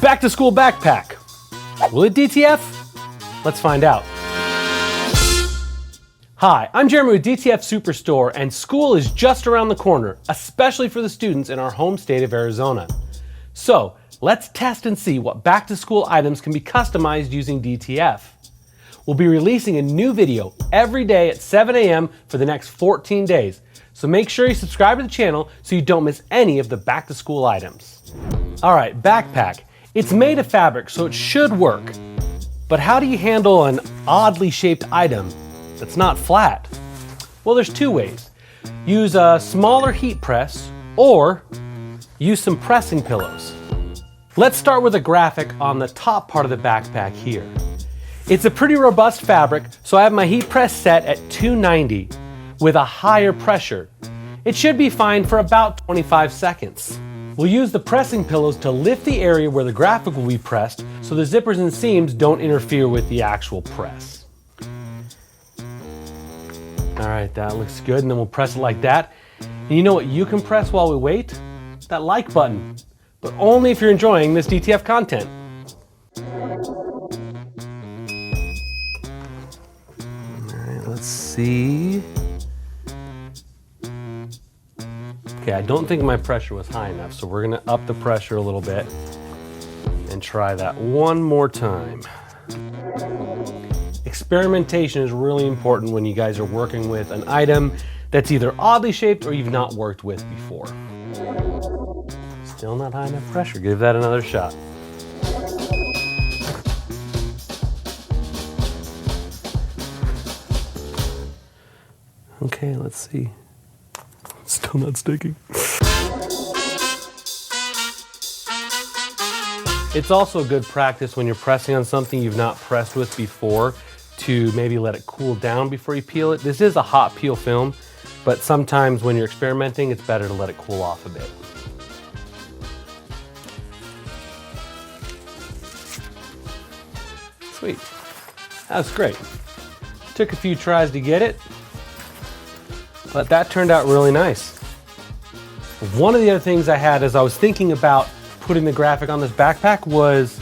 Back to school backpack. Will it DTF? Let's find out. Hi, I'm Jeremy with DTF Superstore, and school is just around the corner, especially for the students in our home state of Arizona. So, let's test and see what back to school items can be customized using DTF. We'll be releasing a new video every day at 7 a.m. for the next 14 days. So make sure you subscribe to the channel so you don't miss any of the back to school items. All right, backpack. It's made of fabric, so it should work. But how do you handle an oddly shaped item that's not flat? Well, there's two ways. Use a smaller heat press or use some pressing pillows. Let's start with a graphic on the top part of the backpack here. It's a pretty robust fabric, so I have my heat press set at 290 with a higher pressure. It should be fine for about 25 seconds. We'll use the pressing pillows to lift the area where the graphic will be pressed so the zippers and seams don't interfere with the actual press. All right, that looks good, and then we'll press it like that. And you know what you can press while we wait? That like button, but only if you're enjoying this DTF content. Let's see. Okay, I don't think my pressure was high enough, so we're gonna up the pressure a little bit and try that one more time. Experimentation is really important when you guys are working with an item that's either oddly shaped or you've not worked with before. Still not high enough pressure. Give that another shot. Okay, let's see. Still not sticking. It's also good practice when you're pressing on something you've not pressed with before to maybe let it cool down before you peel it. This is a hot peel film, but sometimes when you're experimenting, it's better to let it cool off a bit. Sweet. That was great. Took a few tries to get it, but that turned out really nice. One of the other things I had as I was thinking about putting the graphic on this backpack was,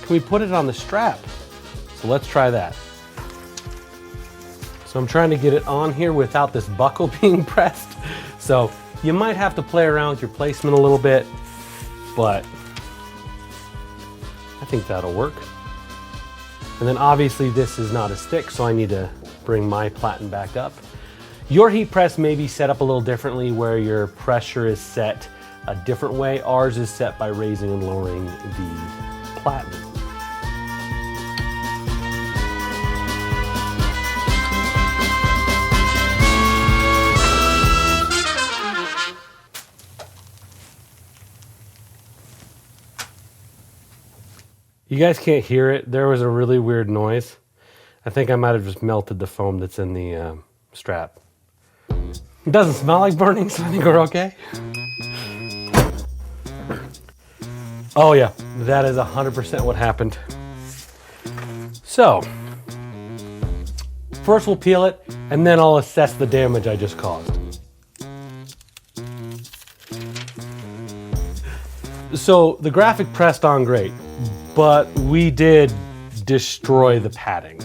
can we put it on the strap? So let's try that. So I'm trying to get it on here without this buckle being pressed. So you might have to play around with your placement a little bit, but I think that'll work. And then obviously this is not as thick, so I need to bring my platen back up. Your heat press may be set up a little differently where your pressure is set a different way. Ours is set by raising and lowering the platen. You guys can't hear it. There was a really weird noise. I think I might have just melted the foam that's in the strap. It doesn't smell like burning, so I think we're okay. Oh yeah, that is 100% what happened. So, first we'll peel it, and then I'll assess the damage I just caused. So, the graphic pressed on great, but we did destroy the padding.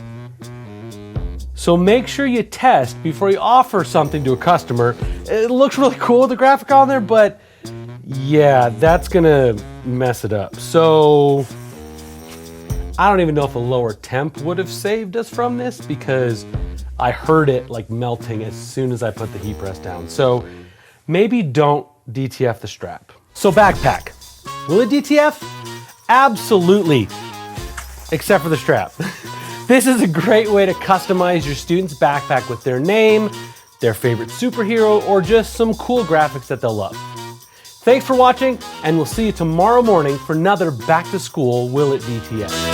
So make sure you test before you offer something to a customer. It looks really cool with the graphic on there, but yeah, that's gonna mess it up. So I don't even know if a lower temp would have saved us from this because I heard it like melting as soon as I put the heat press down. So maybe don't DTF the strap. So backpack, will it DTF? Absolutely, except for the strap. This is a great way to customize your student's backpack with their name, their favorite superhero, or just some cool graphics that they'll love. Thanks for watching, and we'll see you tomorrow morning for another Back to School Will It DTF.